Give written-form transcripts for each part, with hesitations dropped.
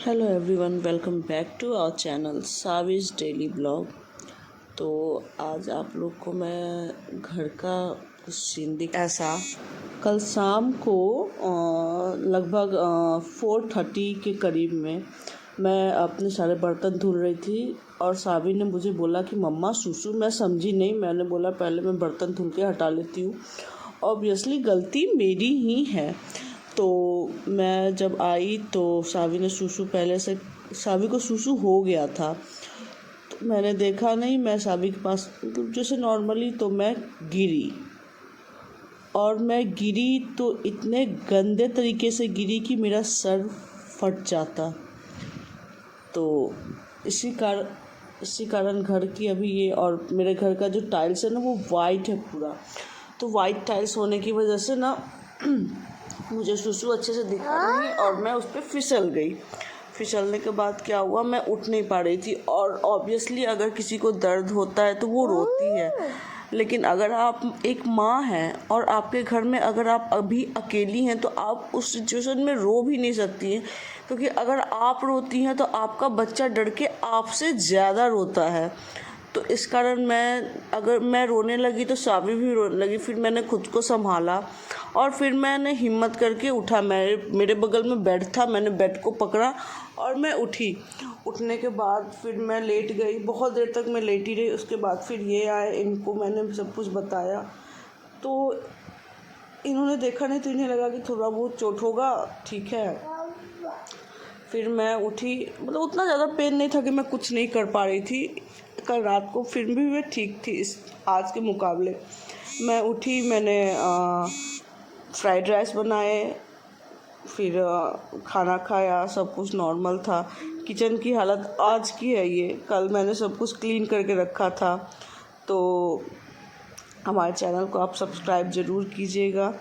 Hello everyone, welcome back to our channel साविज daily blog. तो आज आप लोग को मैं घर का कुछ सीन ऐसा कल शाम को लगभग 4:30 के करीब में मैं अपने सारे बर्तन धुल रही थी और सावी ने मुझे बोला कि मम्मा सुसु। मैं समझी नहीं। मैंने बोला पहले मैं बर्तन धुल के हटा लेती हूँ, ऑब्वियसली गलती मेरी ही है। तो मैं जब आई तो सावी ने सुसु पहले से सावी को सुसु हो गया था। तो मैंने देखा नहीं, मैं सावी के पास जैसे नॉर्मली तो मैं गिरी तो इतने गंदे तरीके से गिरी कि मेरा सर फट जाता। तो इसी कारण घर की अभी ये, और मेरे घर का जो टाइल्स है ना वो वाइट है पूरा। तो वाइट टाइल्स होने की वजह से ना मुझे सुसु अच्छे से दिखा नहीं और मैं उस पर फिसल गई। फिसलने के बाद क्या हुआ, मैं उठ नहीं पा रही थी। और ऑब्वियसली अगर किसी को दर्द होता है तो वो रोती है, लेकिन अगर आप एक माँ हैं और आपके घर में अगर आप अभी अकेली हैं तो आप उस सिचुएशन में रो भी नहीं सकती हैं, क्योंकि अगर आप रोती हैं तो आपका बच्चा डर के आपसे ज़्यादा रोता है। तो इस कारण अगर मैं रोने लगी तो सावी भी रोने लगी। फिर मैंने खुद को संभाला और फिर मैंने हिम्मत करके उठा। मेरे बगल में बेड था, मैंने बेड को पकड़ा और मैं उठी। उठने के बाद फिर मैं लेट गई, बहुत देर तक मैं लेटी रही। उसके बाद फिर ये आए, इनको मैंने सब कुछ बताया तो इन्होंने देखा नहीं, तो इन्हें लगा कि थोड़ा बहुत चोट होगा, ठीक है। फिर मैं उठी, मतलब उतना ज़्यादा पेन नहीं था कि मैं कुछ नहीं कर पा रही थी कल रात को, फिर भी मैं ठीक थी इस आज के मुकाबले। मैं उठी, मैंने फ्राइड राइस बनाए, फिर खाना खाया, सब कुछ नॉर्मल था। किचन की हालत आज की है ये, कल मैंने सब कुछ क्लीन करके रखा था। तो हमारे चैनल को आप सब्सक्राइब ज़रूर कीजिएगा।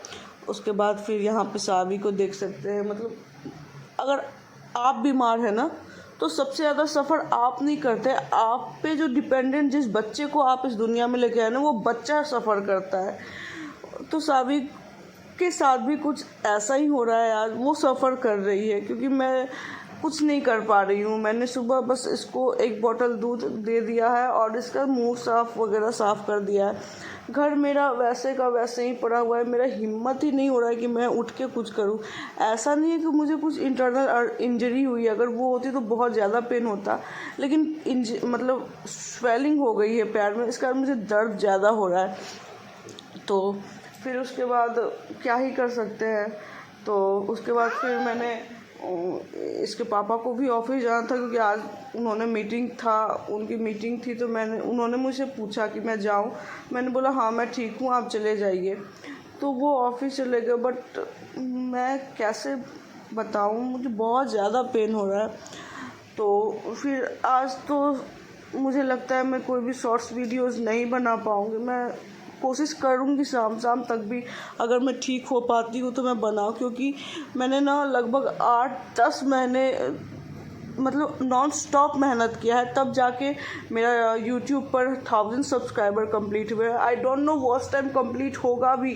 उसके बाद फिर यहाँ पे सावी को देख सकते हैं। मतलब अगर आप बीमार हैं ना तो सबसे ज़्यादा सफ़र आप नहीं करते, आप पे जो डिपेंडेंट, जिस बच्चे को आप इस दुनिया में लेके आए ना, वो बच्चा सफ़र करता है। तो सावी के साथ भी कुछ ऐसा ही हो रहा है आज, वो सफ़र कर रही है क्योंकि मैं कुछ नहीं कर पा रही हूँ। मैंने सुबह बस इसको 1 बोतल दूध दे दिया है और इसका मुंह साफ़ कर दिया है। घर मेरा वैसे का वैसे ही पड़ा हुआ है। मेरा हिम्मत ही नहीं हो रहा है कि मैं उठ के कुछ करूं। ऐसा नहीं है कि मुझे कुछ इंटरनल इंजरी हुई, अगर वो होती तो बहुत ज़्यादा पेन होता, लेकिन मतलब स्वेलिंग हो गई है पैर में, इस कारण मुझे दर्द ज़्यादा हो रहा है। तो फिर उसके बाद क्या ही कर सकते हैं। तो उसके बाद फिर मैंने इसके पापा को भी ऑफिस जाना था, क्योंकि आज उन्होंने उनकी मीटिंग थी। तो उन्होंने मुझसे पूछा कि मैं जाऊं। मैंने बोला हाँ मैं ठीक हूँ, आप चले जाइए। तो वो ऑफिस चले गए, बट मैं कैसे बताऊं, मुझे बहुत ज़्यादा पेन हो रहा है। तो फिर आज तो मुझे लगता है मैं कोई भी शॉर्ट्स वीडियोस नहीं बना पाऊँगी। मैं कोशिश करूँगी शाम तक भी, अगर मैं ठीक हो पाती हूँ तो मैं बनाऊँ, क्योंकि मैंने ना लगभग 8-10 महीने मतलब नॉन स्टॉप मेहनत किया है, तब जाके मेरा यूट्यूब पर 1000 सब्सक्राइबर कंप्लीट हुए। I don't know watch time complete होगा भी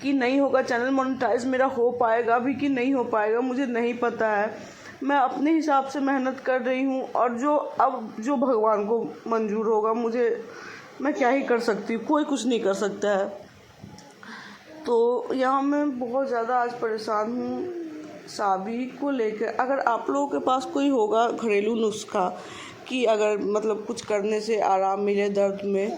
कि नहीं होगा, चैनल मोनेटाइज मेरा हो पाएगा भी कि नहीं हो पाएगा, मुझे नहीं पता है। मैं अपने हिसाब से मेहनत कर रही हूँ और जो भगवान को मंजूर होगा, मैं क्या ही कर सकती हूँ, कोई कुछ नहीं कर सकता है। तो यहाँ मैं बहुत ज़्यादा आज परेशान हूँ सावी को लेकर। अगर आप लोगों के पास कोई होगा घरेलू नुस्खा कि अगर मतलब कुछ करने से आराम मिले दर्द में,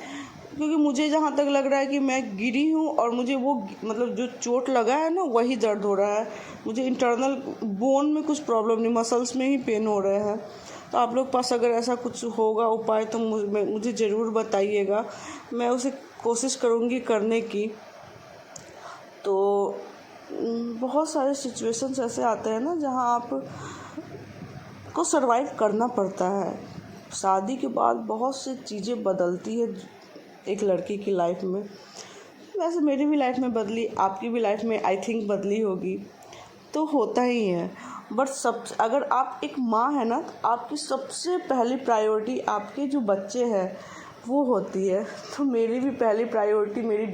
क्योंकि मुझे जहाँ तक लग रहा है कि मैं गिरी हूँ और मुझे वो मतलब जो चोट लगा है ना वही दर्द हो रहा है। मुझे इंटरनल बोन में कुछ प्रॉब्लम नहीं, मसल्स में ही पेन हो रहे हैं। तो आप लोग पास अगर ऐसा कुछ होगा उपाय तो मुझे ज़रूर बताइएगा, मैं उसे कोशिश करूँगी करने की। तो बहुत सारे सिचुएशंस ऐसे आते हैं ना जहाँ आप को सरवाइव करना पड़ता है। शादी के बाद बहुत सी चीज़ें बदलती है एक लड़की की लाइफ में। वैसे मेरी भी लाइफ में बदली, आपकी भी लाइफ में आई थिंक बदली होगी, तो होता ही है। बट अगर आप एक माँ है ना, तो आपकी सबसे पहली प्रायोरिटी आपके जो बच्चे हैं वो होती है। तो मेरी भी पहली प्रायोरिटी मेरी